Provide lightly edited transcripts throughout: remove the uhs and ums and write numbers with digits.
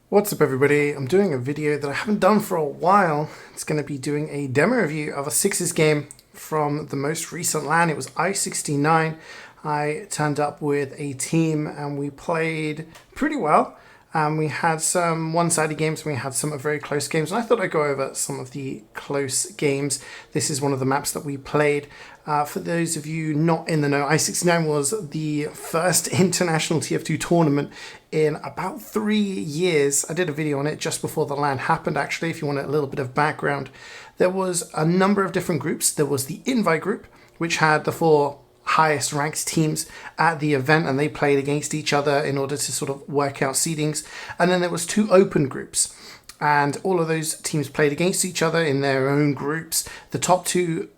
What's up everybody, I'm doing a video that I haven't done for a while. It's going to be doing a demo review of a Sixes game from the most recent LAN. It was i69. I turned up with a team and we played pretty well. We had some one-sided games and we had some very close games, and I thought I'd go over some of the close games. This is one of the maps that we played. For those of you not in the know, i69 was the first international TF2 tournament in about 3 years. I did a video on it just before the LAN happened, actually, if you want a little bit of background. There was a number of different groups. There was the invite group, which had the 4 highest ranked teams at the event, and they played against each other in order to sort of work out seedings. And then there was 2 open groups, and all of those teams played against each other in their own groups. The top 2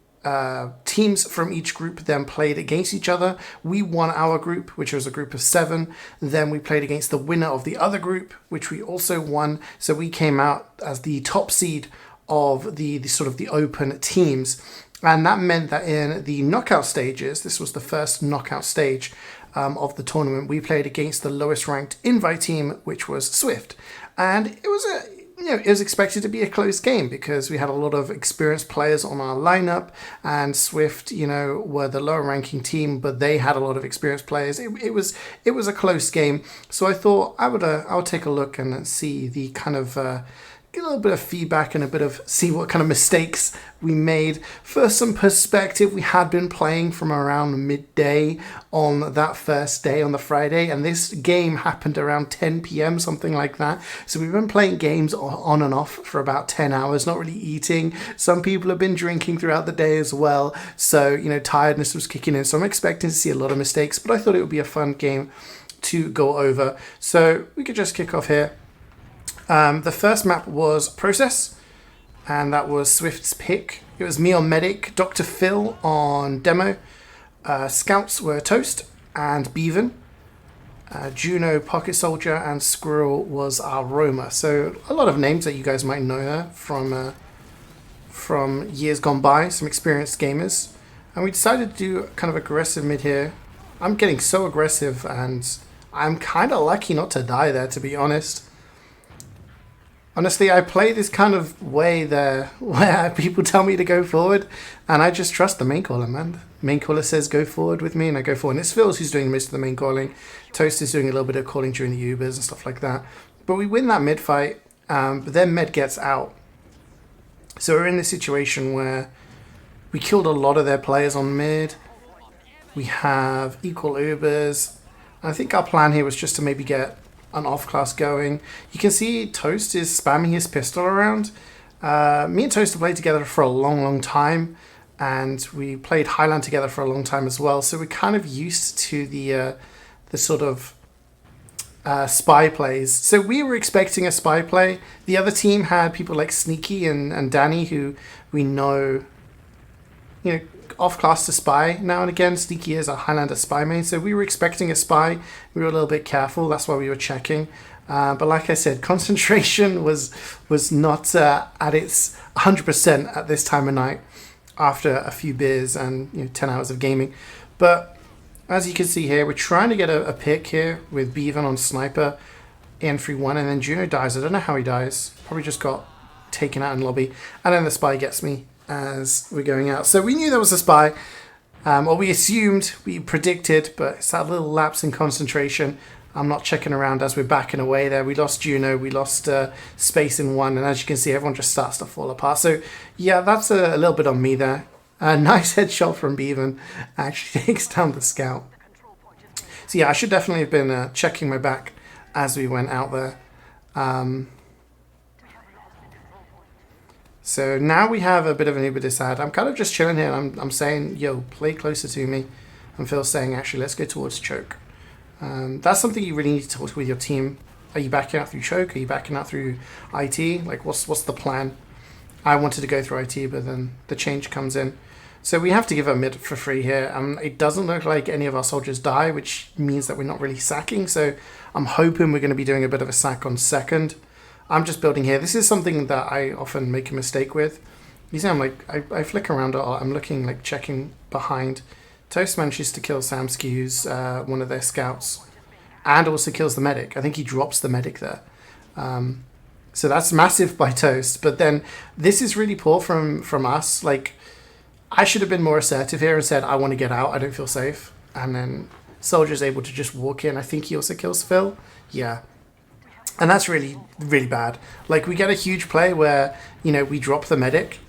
teams from each group then played against each other. We won our group, which was a group of 7. Then we played against the winner of the other group, which we also won. So we came out as the top seed of the sort of the open teams. And that meant that in the knockout stages, this was the first knockout stage of the tournament, we played against the lowest ranked invite team, which was Swift. And it was it was expected to be a close game because we had a lot of experienced players on our lineup, and Swift, were the lower ranking team, but they had a lot of experienced players. It was a close game. So I thought I would take a look and see the kind of get a little bit of feedback and a bit of see what kind of mistakes we made. For some perspective, we had been playing from around midday on that first day on the Friday, and this game happened around 10 p.m, something like that. So we've been playing games on and off for about 10 hours, not really eating. Some people have been drinking throughout the day as well, so tiredness was kicking in. So I'm expecting to see a lot of mistakes, but I thought it would be a fun game to go over. So we could just kick off here. The first map was Process, and that was Swift's pick. It was me on Medic, Dr. Phil on Demo, Scouts were Toast and Bevan, Juno, Pocket Soldier, and Squirrel was our Roma. So a lot of names that you guys might know there from years gone by, some experienced gamers. And we decided to do kind of aggressive mid here. I'm getting so aggressive, and I'm kind of lucky not to die there, to be honest. Honestly, I play this kind of way there where people tell me to go forward, and I just trust the main caller, man. The main caller says go forward with me, and I go forward. And it's Phil's who's doing most of the main calling. Toast is doing a little bit of calling during the Ubers and stuff like that. But we win that mid fight, but then Med gets out. So we're in this situation where we killed a lot of their players on mid. We have equal Ubers. I think our plan here was just to maybe get an off class going. You can see Toast is spamming his pistol around. Me and Toast have played together for a long time, and we played Highland together for a long time as well, so we're kind of used to the sort of spy plays. So we were expecting a spy play. The other team had people like Sneaky and Danny, who we know off class to spy now and again. Sneaky is a Highlander spy main, so we were expecting a spy. We were a little bit careful, that's why we were checking. But like I said, concentration was not at its 100% at this time of night after a few beers and 10 hours of gaming. But as you can see here, we're trying to get a pick here with Bevan on Sniper in 3-1, and then Juno dies. I don't know how he dies. Probably just got taken out in lobby. And then the spy gets me as we're going out. So we knew there was a spy, or we assumed, we predicted, but it's that little lapse in concentration. I'm not checking around as we're backing away there. We lost Juno, we lost space in 1, and as you can see, everyone just starts to fall apart. So yeah, that's a little bit on me there. A nice headshot from Bevan actually takes down the scout. So yeah, I should definitely have been checking my back as we went out there. So now we have a bit of an Uber decide. I'm kind of just chilling here. I'm saying, yo, play closer to me. And Phil's saying, actually, let's go towards choke. That's something you really need to talk with your team. Are you backing out through choke? Are you backing out through IT? Like, what's the plan? I wanted to go through IT, but then the change comes in. So we have to give a mid for free here. It doesn't look like any of our soldiers die, which means that we're not really sacking. So I'm hoping we're going to be doing a bit of a sack on second. I'm just building here. This is something that I often make a mistake with. You see, I flick around a lot. I'm looking, like, checking behind. Toast manages to kill Samsky, who's one of their scouts, and also kills the medic. I think he drops the medic there. So that's massive by Toast. But then this is really poor from us. Like, I should have been more assertive here and said, I want to get out. I don't feel safe. And then Soldier's able to just walk in. I think he also kills Phil. Yeah. And that's really, really bad. Like, we get a huge play where, you know, we drop the medic.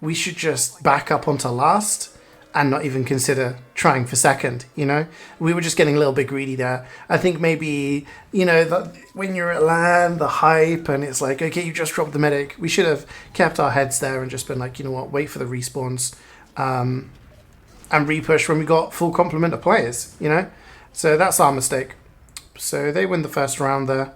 We should just back up onto last and not even consider trying for second, you know? We were just getting a little bit greedy there. I think maybe, you know, when you're at LAN, the hype, and it's like, okay, you just dropped the medic. We should have kept our heads there and just been like, you know what, wait for the respawns and repush when we got full complement of players, you know? So that's our mistake. So they win the first round there.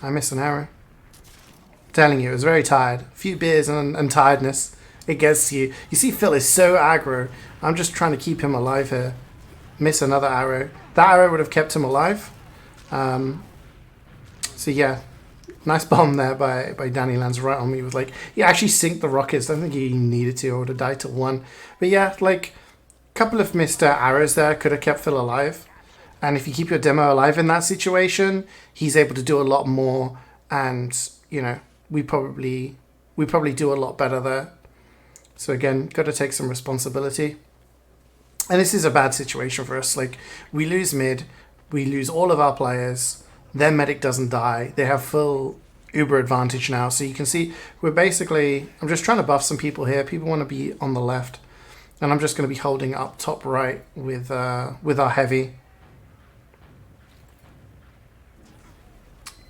I missed an arrow. I'm telling you, it was very tired. A few beers and tiredness. It gets to you. You see Phil is so aggro. I'm just trying to keep him alive here. Miss another arrow. That arrow would have kept him alive. So yeah, nice bomb there by Danny. Lands right on me with like, he actually synced the rockets. I don't think he needed to. I would have died to one. But yeah, like a couple of missed arrows there could have kept Phil alive. And if you keep your demo alive in that situation, he's able to do a lot more. And, you know, we probably do a lot better there. So again, got to take some responsibility. And this is a bad situation for us. Like, we lose mid, we lose all of our players, their medic doesn't die, they have full Uber advantage now. So you can see we're basically, I'm just trying to buff some people here. People want to be on the left. And I'm just going to be holding up top right with our heavy.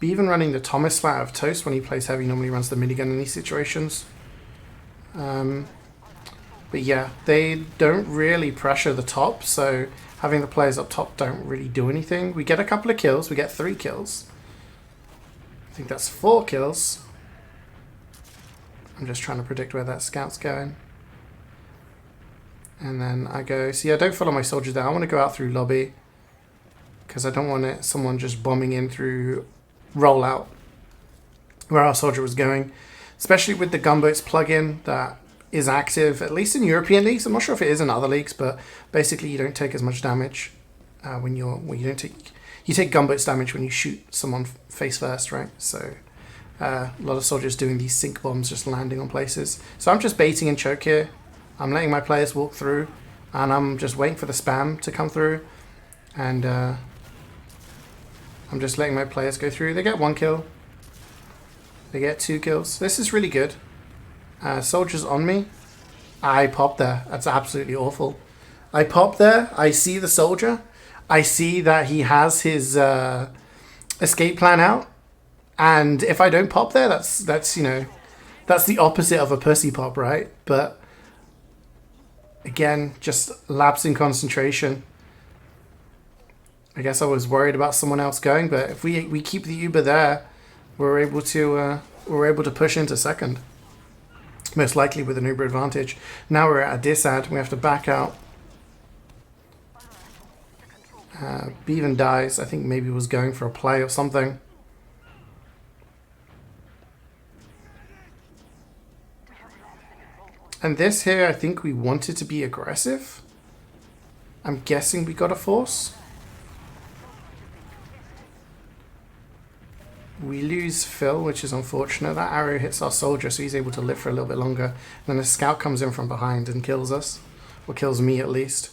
Be even running the Thomas slat of Toast when he plays heavy, normally runs the minigun in these situations. But yeah, they don't really pressure the top, so having the players up top don't really do anything. We get a couple of kills, we get 3 kills. I think that's 4 kills. I'm just trying to predict where that scout's going. And then I go, so yeah, don't follow my soldiers there. I want to go out through lobby, because I don't want someone just bombing in through rollout where our soldier was going. Especially with the gunboats plugin that is active, at least in European leagues. I'm not sure if it is in other leagues, but basically you don't take as much damage you take gunboats damage when you shoot someone face first, right? So a lot of soldiers doing these sink bombs, just landing on places. So I'm just baiting and choke here. I'm letting my players walk through, and I'm just waiting for the spam to come through, and I'm just letting my players go through. They get 1 kill. They get 2 kills. This is really good. Soldiers on me. I pop there. That's absolutely awful. I pop there. I see the soldier. I see that he has his escape plan out. And if I don't pop there, that's you know, that's the opposite of a pussy pop, right? But again, just lapse in concentration. I guess I was worried about someone else going, but if we keep the Uber there, we're able to push into second. Most likely with an Uber advantage. Now we're at a disad. We have to back out. Bevan dies. I think maybe was going for a play or something. And this here, I think we wanted to be aggressive. I'm guessing we got a force. We lose Phil, which is unfortunate. That arrow hits our soldier, so he's able to live for a little bit longer. And then a scout comes in from behind and kills us. Or kills me, at least.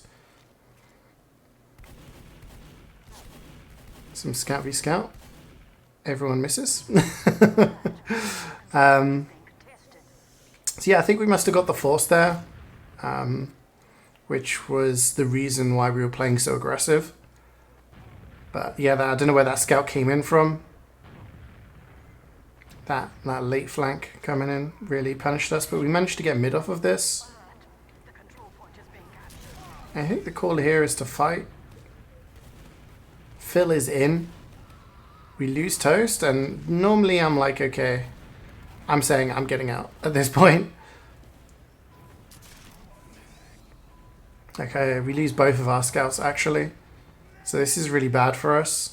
Some scout v scout. Everyone misses. So yeah, I think we must have got the force there. Which was the reason why we were playing so aggressive. But yeah, I don't know where that scout came in from. That late flank coming in really punished us, but we managed to get mid off of this. I think the call here is to fight. Phil is in. We lose Toast, and normally I'm like, okay, I'm saying I'm getting out at this point. Okay, we lose both of our scouts actually. So this is really bad for us.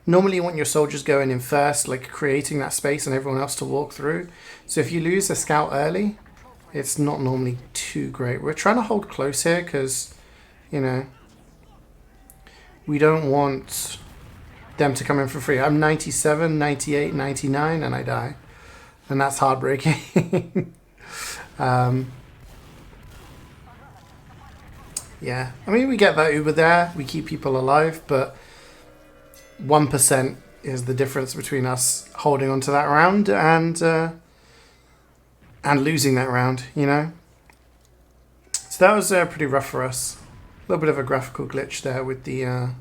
Normally you want your soldiers going in first, like creating that space and everyone else to walk through. So if you lose a scout early, it's not normally too great. We're trying to hold close here because, you know, We don't want them to come in for free. I'm 97, 98, 99, and I die. And that's heartbreaking. Yeah, I mean, we get that Uber there. We keep people alive, but 1% is the difference between us holding on to that round and losing that round, you know? So that was pretty rough for us. A little bit of a graphical glitch there with the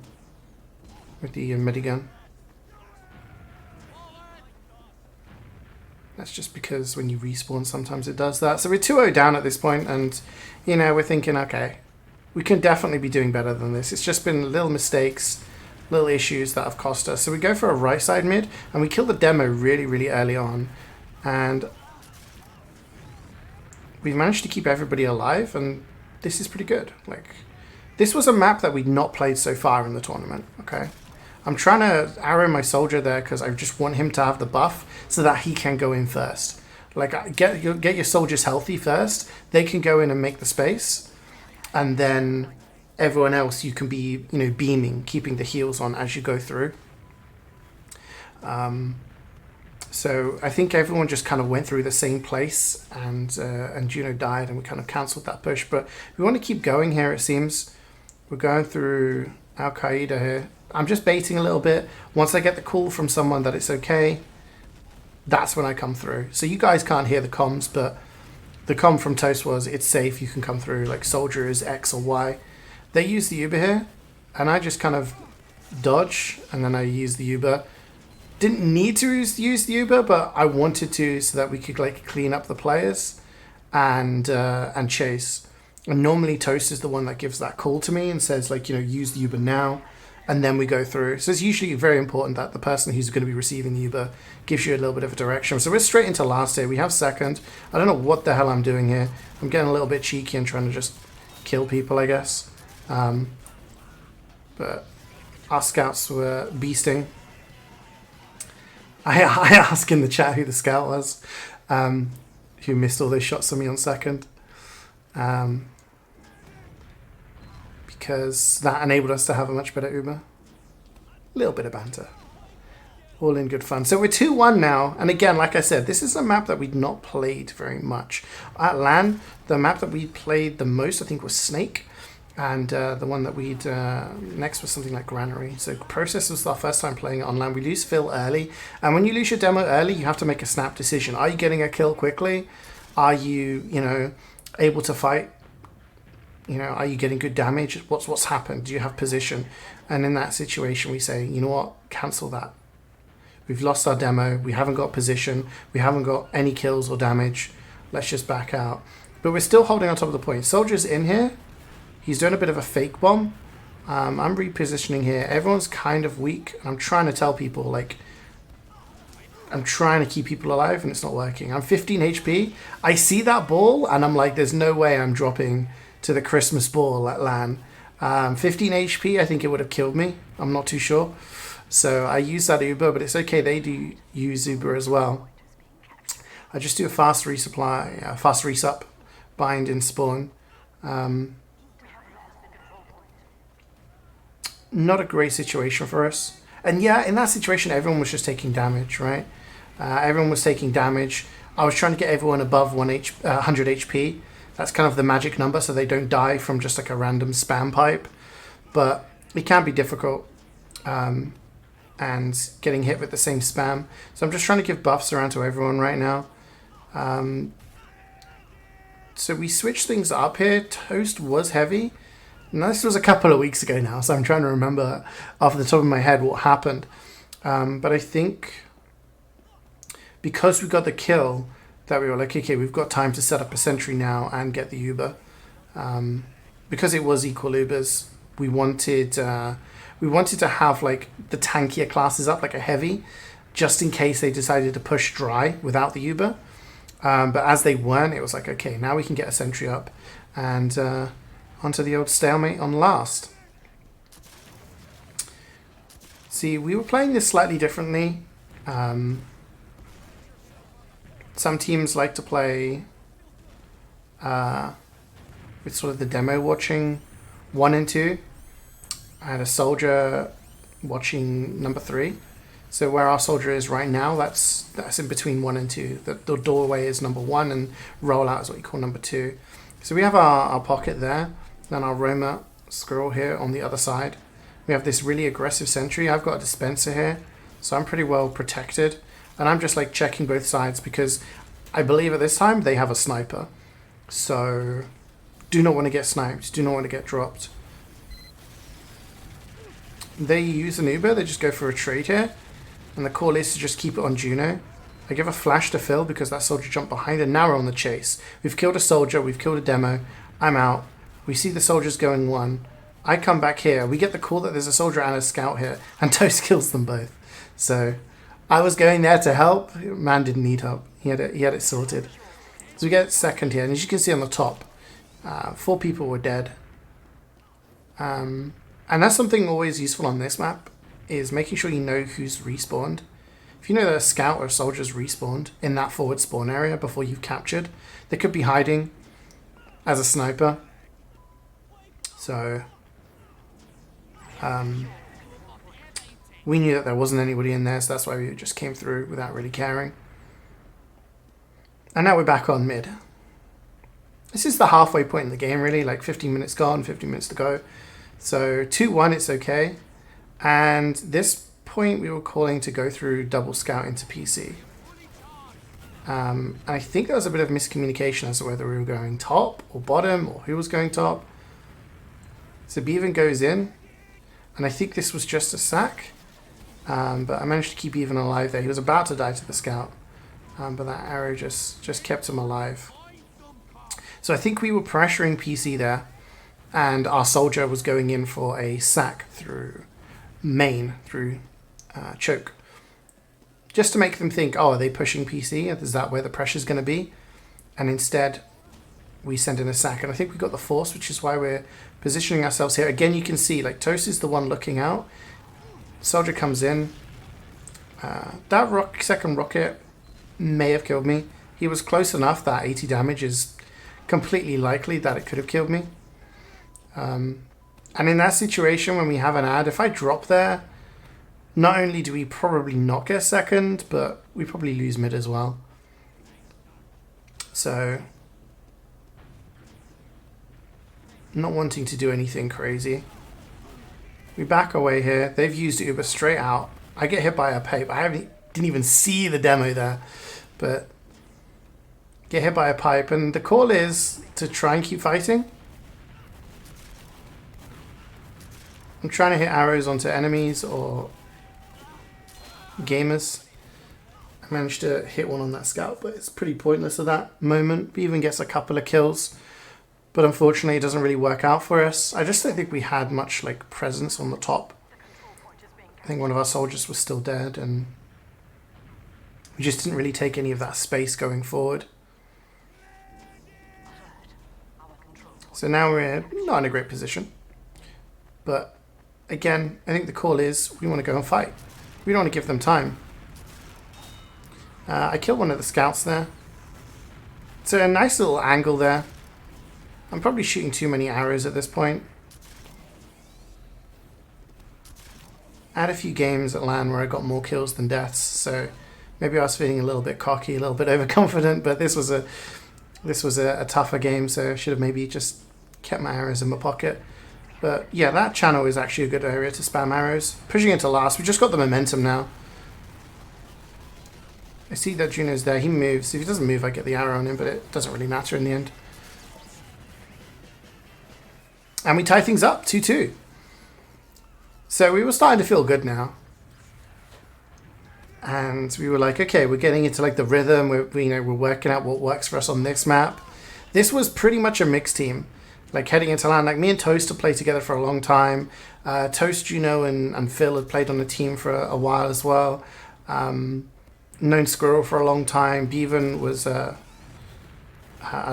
minigun. That's just because when you respawn, sometimes it does that. So we're 2-0 down at this point, and, you know, we're thinking, okay, we can definitely be doing better than this. It's just been little mistakes, little issues that have cost us. So we go for a right side mid, and we kill the demo really, really early on. And we've managed to keep everybody alive, and this is pretty good. Like, this was a map that we'd not played so far in the tournament, okay? I'm trying to arrow my soldier there because I just want him to have the buff so that he can go in first. Like, get your soldiers healthy first. They can go in and make the space. And then everyone else, you can be, you know, beaming, keeping the heals on as you go through. So I think everyone just kind of went through the same place, and Juno died, and we kind of cancelled that push. But we want to keep going here, it seems. We're going through Al-Qaeda here. I'm just baiting a little bit. Once I get the call from someone that it's okay, that's when I come through. So you guys can't hear the comms, but the comm from Toast was, it's safe, you can come through, like soldier is X or Y. They use the Uber here, and I just kind of dodge, and then I use the Uber. Didn't need to use the Uber, but I wanted to so that we could like clean up the players and chase. And normally Toast is the one that gives that call to me and says, like, you know, use the Uber now, and then we go through. So it's usually very important that the person who's going to be receiving the Uber gives you a little bit of a direction. So we're straight into last here. We have second. I don't know what the hell I'm doing here. I'm getting a little bit cheeky and trying to just kill people, I guess. But our scouts were beasting. I asked in the chat who the scout was, who missed all those shots of me on second. Because that enabled us to have a much better Uber. A little bit of banter. All in good fun. So we're 2-1 now. And again, like I said, this is a map that we'd not played very much. At LAN, the map that we played the most, I think, was Snake. And the one that we'd next was something like Granary. So Process was our first time playing it on LAN. We lose Phil early. And when you lose your demo early, you have to make a snap decision. Are you getting a kill quickly? Are you, you know, able to fight? You know, are you getting good damage? What's happened? Do you have position? And in that situation, we say, you know what? Cancel that. We've lost our demo. We haven't got position. We haven't got any kills or damage. Let's just back out. But we're still holding on top of the point. Soldier's in here. He's doing a bit of a fake bomb. I'm repositioning here. Everyone's kind of weak. I'm trying to tell people, like, I'm trying to keep people alive, and it's not working. I'm 15 HP. I see that ball, and I'm like, there's no way I'm dropping to the Christmas ball at LAN. 15 HP, I think it would have killed me. I'm not too sure. So I use that Uber, but it's okay. They do use Uber as well. I just do a fast resupply, fast resup, bind in spawn. Not a great situation for us. And yeah, in that situation, everyone was just taking damage, right? Everyone was taking damage. I was trying to get everyone above 100 HP. That's kind of the magic number, so they don't die from just like a random spam pipe. But it can be difficult, and getting hit with the same spam. So I'm just trying to give buffs around to everyone right now. So we switched things up here. Toast was heavy. Now, this was a couple of weeks ago now, so I'm trying to remember off the top of my head what happened. But I think because we got the kill, that we were like, okay, we've got time to set up a sentry now and get the Uber. Because it was equal Ubers, we wanted to have like the tankier classes up, like a heavy, just in case they decided to push dry without the Uber. But as they weren't, it was like, okay, now we can get a sentry up and onto the old stalemate on last. See, we were playing this slightly differently. Some teams like to play with sort of the demo watching 1 and 2. I had a soldier watching number 3. So where our soldier is right now, that's in between 1 and 2. The doorway is number 1 and rollout is what you call number 2. So we have our pocket there, then our Roma squirrel here on the other side. We have this really aggressive sentry. I've got a dispenser here, so I'm pretty well protected. And I'm just like checking both sides because I believe at this time they have a sniper. So do not want to get sniped, do not want to get dropped. They use an Uber, they just go for a trade here. And the call is to just keep it on Juno. I give a flash to Phil because that soldier jumped behind and now we're on the chase. We've killed a soldier, we've killed a demo. I'm out. We see the soldiers going 1. I come back here. We get the call that there's a soldier and a scout here. And Toast kills them both. So I was going there to help. Man didn't need help. He had it sorted. So we get second here. And as you can see on the top, 4 people were dead. And that's something always useful on this map, is making sure you know who's respawned. If you know that a scout or a soldier's respawned in that forward spawn area before you've captured, they could be hiding as a sniper. So we knew that there wasn't anybody in there, so that's why we just came through without really caring. And now we're back on mid. This is the halfway point in the game, really, like 15 minutes gone, 15 minutes to go. So 2-1, it's okay. And this point we were calling to go through double scout into PC. And I think there was a bit of miscommunication as to whether we were going top or bottom or who was going top. So Bevan goes in, and I think this was just a sack. But I managed to keep Bevan alive there. He was about to die to the scout, but that arrow just kept him alive. So I think we were pressuring PC there, and our soldier was going in for a sack through main, through choke. Just to make them think, oh, are they pushing PC? Is that where the pressure's going to be? And instead, we send in a sack. And I think we got the force, which is why we're positioning ourselves here. Again, you can see, like, Toast is the one looking out. Soldier comes in. That second rocket may have killed me. He was close enough that 80 damage is completely likely that it could have killed me. And in that situation, when we have an ad, if I drop there, not only do we probably not get second, but we probably lose mid as well. So, not wanting to do anything crazy. We back away here. They've used Uber straight out. I get hit by a pipe. Didn't even see the demo there, but get hit by a pipe. And the call is to try and keep fighting. I'm trying to hit arrows onto enemies or gamers. I managed to hit one on that scout, but it's pretty pointless at that moment. He even gets a couple of kills, but unfortunately it doesn't really work out for us. I just don't think we had much like presence on the top. I think one of our soldiers was still dead, and we just didn't really take any of that space going forward. So now we're not in a great position, but again, I think the call is we want to go and fight. We don't want to give them time. I killed one of the scouts there. It's a nice little angle there. I'm probably shooting too many arrows at this point. I had a few games at LAN where I got more kills than deaths, so maybe I was feeling a little bit cocky, a little bit overconfident, but this was a tougher game, so I should have maybe just kept my arrows in my pocket. But yeah, that channel is actually a good area to spam arrows. Pushing into last, we just got the momentum now. I see that Juno's there, he moves. If he doesn't move, I get the arrow on him, but it doesn't really matter in the end. And we tie things up, 2-2. So we were starting to feel good now. And we were like, okay, we're getting into like the rhythm. We're working out what works for us on this map. This was pretty much a mixed team. Like heading into LAN, like me and Toast have played together for a long time. Toast, Juno, and Phil had played on the team for a while as well. Known Squirrel for a long time. Bevan was a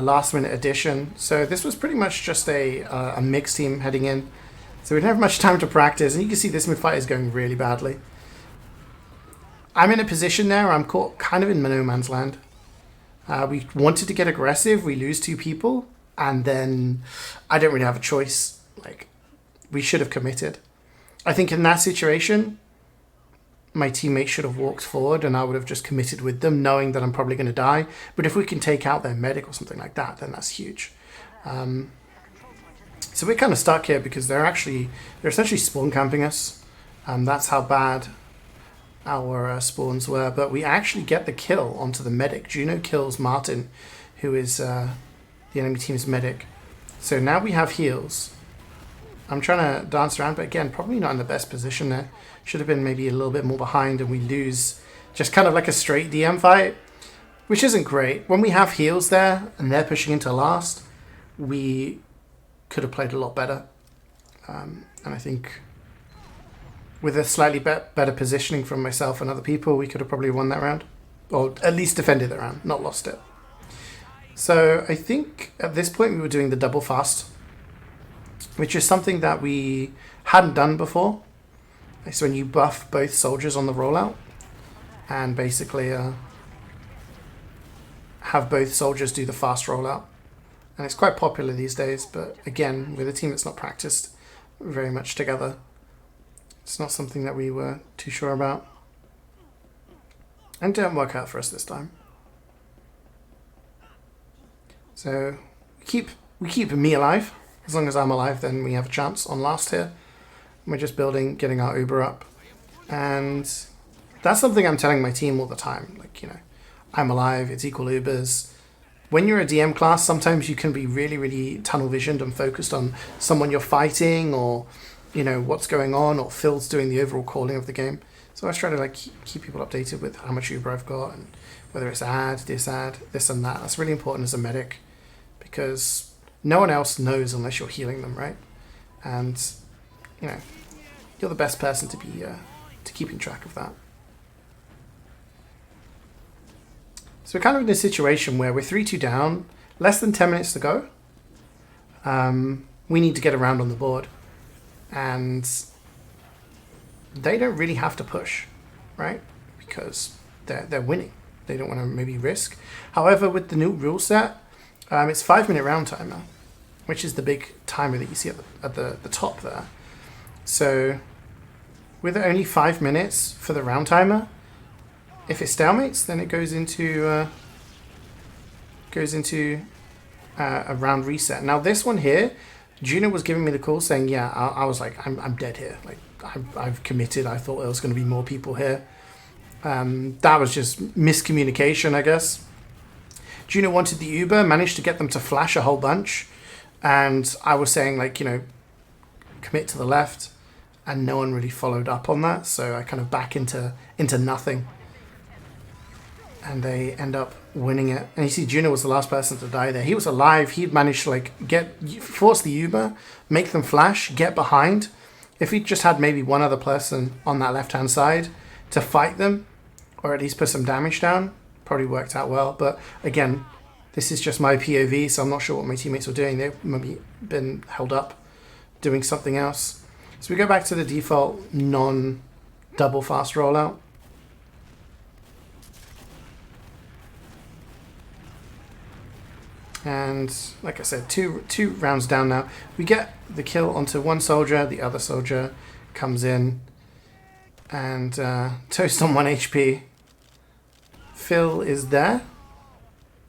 last minute addition. So this was pretty much just a mixed team heading in. So we didn't have much time to practice, and you can see this mid fight is going really badly. I'm in a position there where I'm caught kind of in no man's land. We wanted to get aggressive, we lose 2 people, and then I don't really have a choice. Like, we should have committed. I think in that situation, my teammates should have walked forward and I would have just committed with them, knowing that I'm probably going to die. But if we can take out their medic or something like that, then that's huge. So we're kind of stuck here because they're essentially spawn camping us. That's how bad our spawns were. But we actually get the kill onto the medic. Juno kills Martin, who is the enemy team's medic. So now we have heals. I'm trying to dance around, but again, probably not in the best position there. Should have been maybe a little bit more behind, and we lose just kind of like a straight DM fight, which isn't great. When we have heals there and they're pushing into last, we could have played a lot better. And I think with a slightly better positioning from myself and other people, we could have probably won that round, or at least defended the round, not lost it. So I think at this point we were doing the double fast, which is something that we hadn't done before. So when you buff both soldiers on the rollout and basically have both soldiers do the fast rollout. And it's quite popular these days, but again, with a team that's not practiced very much together, it's not something that we were too sure about. And it didn't work out for us this time. So we keep me alive. As long as I'm alive, then we have a chance on last here. We're just getting our Uber up. And that's something I'm telling my team all the time. Like, you know, I'm alive, it's equal Ubers. When you're a DM class, sometimes you can be really, really tunnel visioned and focused on someone you're fighting, or, you know, what's going on, or Phil's doing the overall calling of the game. So I try to like keep people updated with how much Uber I've got, and whether it's this and that. That's really important as a medic, because no one else knows unless you're healing them, right? And, you know, you're the best person to be keeping track of that. So we're kind of in a situation where we're 3-2 down, less than 10 minutes to go. We need to get around on the board. And they don't really have to push, right? Because they're winning. They don't want to maybe risk. However, with the new rule set, it's 5-minute round timer, which is the big timer that you see at the top there. So with only 5 minutes for the round timer, if it stalemates, then it goes into a round reset. Now this one here, Juno was giving me the call saying, yeah, I was like, I'm dead here. Like I've committed. I thought there was going to be more people here. That was just miscommunication, I guess. Juno wanted the Uber, managed to get them to flash a whole bunch. And I was saying, like, you know, commit to the left. And no one really followed up on that. So I kind of back into nothing. And they end up winning it. And you see Juno was the last person to die there. He was alive. He'd managed to like force the Uber, make them flash, get behind. If he just had maybe one other person on that left-hand side to fight them, or at least put some damage down, probably worked out well. But again, this is just my POV, so I'm not sure what my teammates were doing. They've maybe been held up doing something else. So we go back to the default non-double fast rollout. And like I said, two rounds down now. We get the kill onto one soldier. The other soldier comes in and toast on 1 HP. Phil is there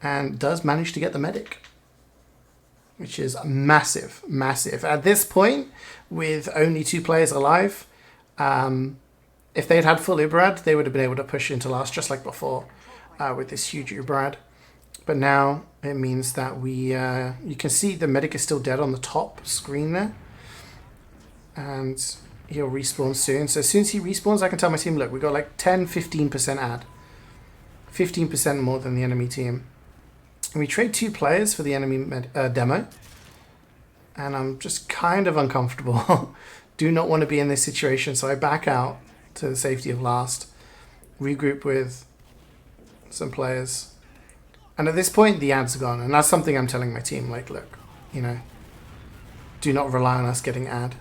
and does manage to get the medic, which is massive, massive. At this point, with only 2 players alive, if they'd had full Uberad, they would have been able to push into last just like before with this huge Uberad. But now it means that you can see the medic is still dead on the top screen there. And he'll respawn soon. So as soon as he respawns, I can tell my team, look, we got like 10-15% add. 15% more than the enemy team. And we trade 2 players for the enemy demo. And I'm just kind of uncomfortable. Do not want to be in this situation. So I back out to the safety of last. Regroup with some players. And at this point, the ads are gone. And that's something I'm telling my team. Like, look, you know, do not rely on us getting ad.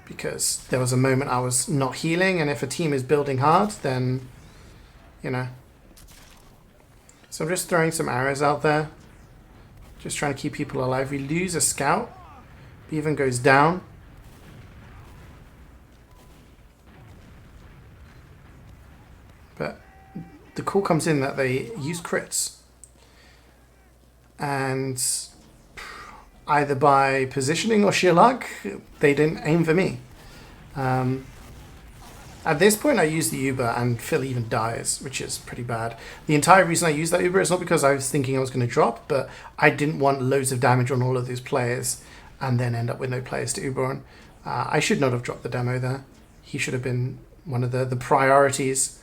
Because there was a moment I was not healing. And if a team is building hard, then, you know. So I'm just throwing some arrows out there. Just trying to keep people alive. We lose a scout. Bevan goes down. But the call comes in that they use crits. And either by positioning or sheer luck, they didn't aim for me. At this point, I use the Uber and Phil even dies, which is pretty bad. The entire reason I used that Uber is not because I was thinking I was going to drop, but I didn't want loads of damage on all of those players and then end up with no players to Uber on. I should not have dropped the demo there. He should have been one of the priorities.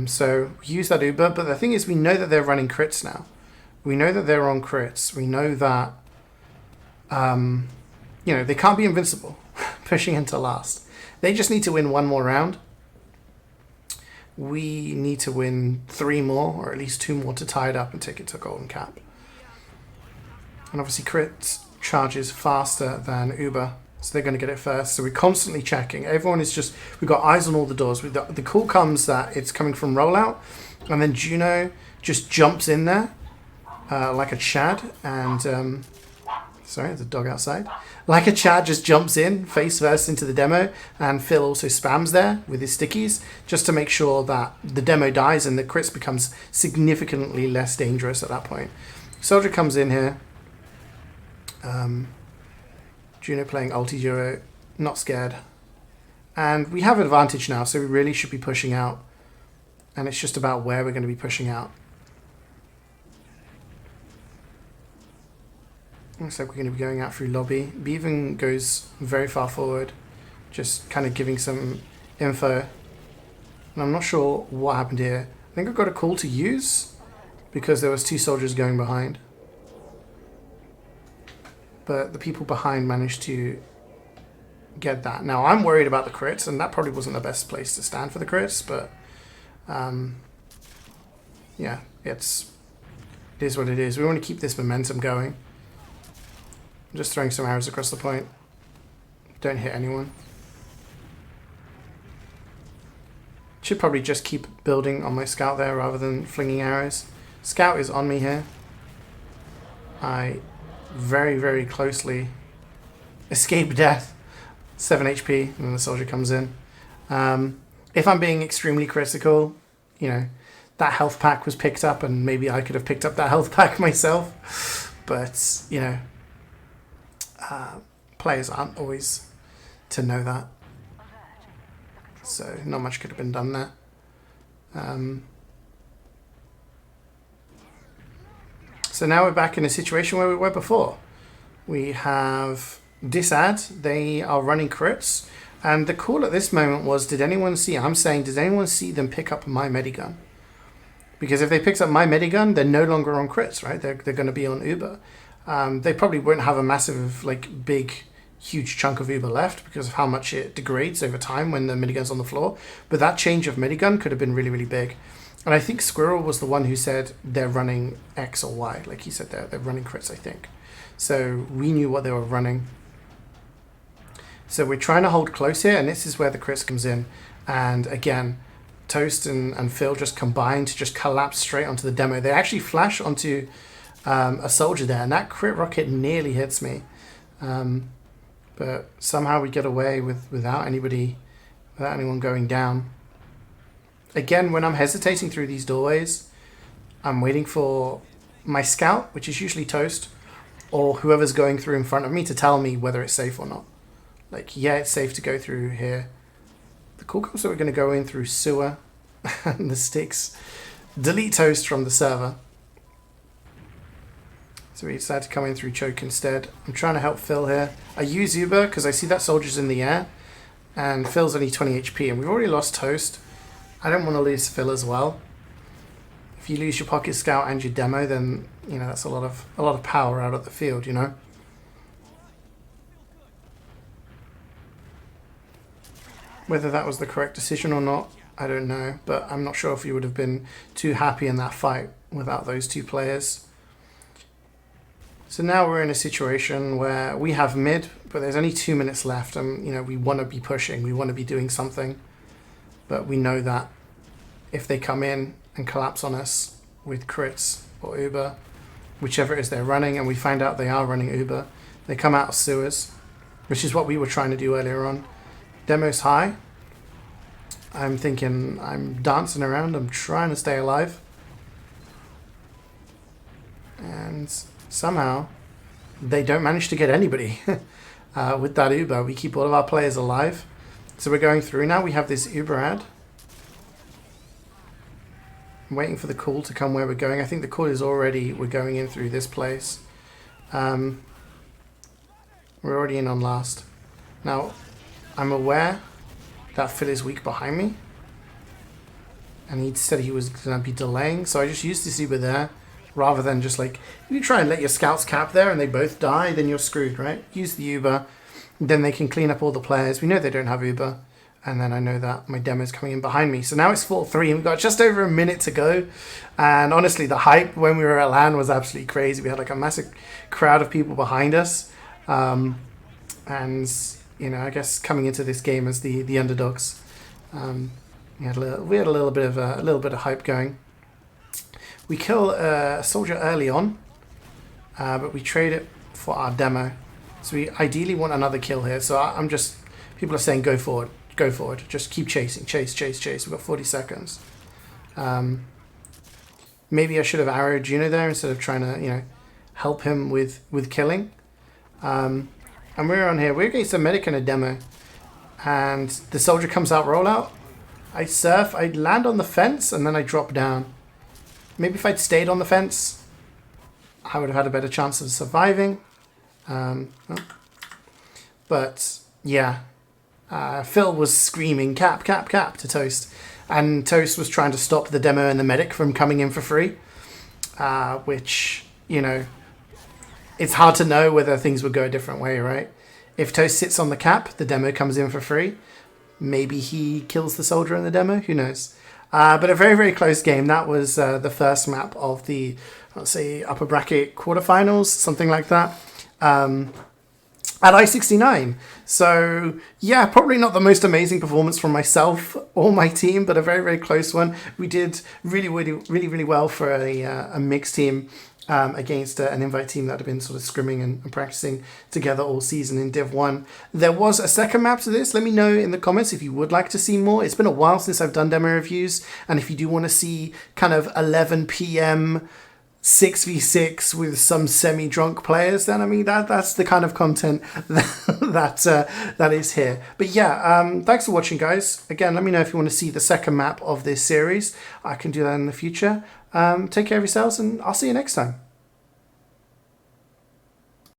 So we use that Uber, but the thing is we know that they're running crits now. We know that they're on crits. We know that, you know, they can't be invincible pushing into last. They just need to win one more round. We need to win 3 more, or at least 2 more to tie it up and take it to golden cap. And obviously crit charges faster than Uber, so they're going to get it first. So we're constantly checking. Everyone is just, we've got eyes on all the doors. The call comes that it's coming from rollout, and then Juno just jumps in there like a Chad, and sorry, there's a dog outside. Like a Chad just jumps in face first into the demo, and Phil also spams there with his stickies just to make sure that the demo dies and the crits becomes significantly less dangerous at that point. Soldier comes in here. Juno playing ulti duo, not scared. And we have advantage now, so we really should be pushing out. And it's just about where we're going to be pushing out. Looks like we're going to be going out through lobby. Beaven goes very far forward, just kind of giving some info. And I'm not sure what happened here. I think I got a call to use because there was 2 soldiers going behind. But the people behind managed to get that. Now I'm worried about the crits, and that probably wasn't the best place to stand for the crits, but yeah, it is what it is. We want to keep this momentum going. I'm just throwing some arrows across the point. Don't hit anyone. Should probably just keep building on my scout there rather than flinging arrows. Scout is on me here. I very, very closely escape death. 7 HP, and then the soldier comes in. If I'm being extremely critical, you know, that health pack was picked up, and maybe I could have picked up that health pack myself. But, you know, players aren't always to know that. So not much could have been done there. So now we're back in a situation where we were before. We have Disad, they are running crits, and the call at this moment was, did anyone see, I'm saying, did anyone see them pick up my medigun? Because if they picked up my medigun, they're no longer on crits, right? They're going to be on Uber. They probably won't have a massive, like, big, huge chunk of Uber left because of how much it degrades over time when the minigun's on the floor. But that change of minigun could have been really, really big. And I think Squirrel was the one who said they're running X or Y. Like he said, they're running crits, I think. So we knew what they were running. So we're trying to hold close here, and this is where the crits comes in. And again, Toast and Phil just combine to just collapse straight onto the demo. They actually flash onto a soldier there, and that crit rocket nearly hits me. But somehow we get away without anyone going down. Again, when I'm hesitating through these doorways, I'm waiting for my scout, which is usually Toast, or whoever's going through in front of me to tell me whether it's safe or not. Like, yeah, it's safe to go through here. The call comes that we're going to go in through sewer and the sticks. Delete Toast from the server. So we decided to come in through choke instead. I'm trying to help Phil here. I use Uber because I see that soldier's in the air, and Phil's only 20 HP, and we've already lost Toast. I don't want to lose Phil as well. If you lose your pocket scout and your demo, then you know that's a lot of power out of the field, you know. Whether that was the correct decision or not, I don't know, but I'm not sure if you would have been too happy in that fight without those 2 players. So now we're in a situation where we have mid, but there's only 2 minutes left, and you know we want to be pushing, we want to be doing something. But we know that if they come in and collapse on us with crits or Uber, whichever it is they're running, and we find out they are running Uber, they come out of sewers, which is what we were trying to do earlier on. Demo's high. I'm thinking I'm dancing around. I'm trying to stay alive. And somehow they don't manage to get anybody. With that Uber, we keep all of our players alive. So we're going through now. We have this Uber ad. I'm waiting for the call to come where we're going. I think the call is already, we're going in through this place. We're already in on last. Now, I'm aware that Phil is weak behind me. And he said he was going to be delaying. So I just used this Uber there. Rather than just like, if you try and let your scouts cap there and they both die, then you're screwed, right? Use the Uber. Then they can clean up all the players. We know they don't have Uber. And then I know that my demo's coming in behind me. So now it's 4-3 and we've got just over a minute to go. And honestly, the hype when we were at LAN was absolutely crazy. We had like a massive crowd of people behind us. And, you know, I guess coming into this game as the underdogs, we had a little bit of hype going. We kill a soldier early on, but we trade it for our demo. So we ideally want another kill here. So I'm just, people are saying go forward. Go forward. Just keep chasing. Chase. We've got 40 seconds. Maybe I should have arrowed Juno there instead of trying to, you know, help him with killing. And we're on here. We're against a medic and a demo. And the soldier comes out rollout. I surf. I land on the fence and then I drop down. Maybe if I'd stayed on the fence, I would have had a better chance of surviving. But yeah. Phil was screaming cap to Toast, and Toast was trying to stop the demo and the medic from coming in for free, which, you know, it's hard to know whether things would go a different way, right? If Toast sits on the cap, the demo comes in for free. Maybe he kills the soldier in the demo, who knows? But a very, very close game. That was the first map of the, let's say, upper bracket quarterfinals, something like that. At i69. So yeah, probably not the most amazing performance from myself or my team, but a very, very close one. We did really well for a mixed team against an invite team that had been sort of scrimming and practicing together all season in Div 1. There was a second map to this. Let me know in the comments if you would like to see more. It's been a while since I've done demo reviews, and if you do want to see kind of 11 PM 6v6 with some semi-drunk players, then I mean that's the kind of content that is here. But yeah, thanks for watching, guys. Again, let me know if you want to see the second map of this series. I can do that in the future. Take care of yourselves, and I'll see you next time.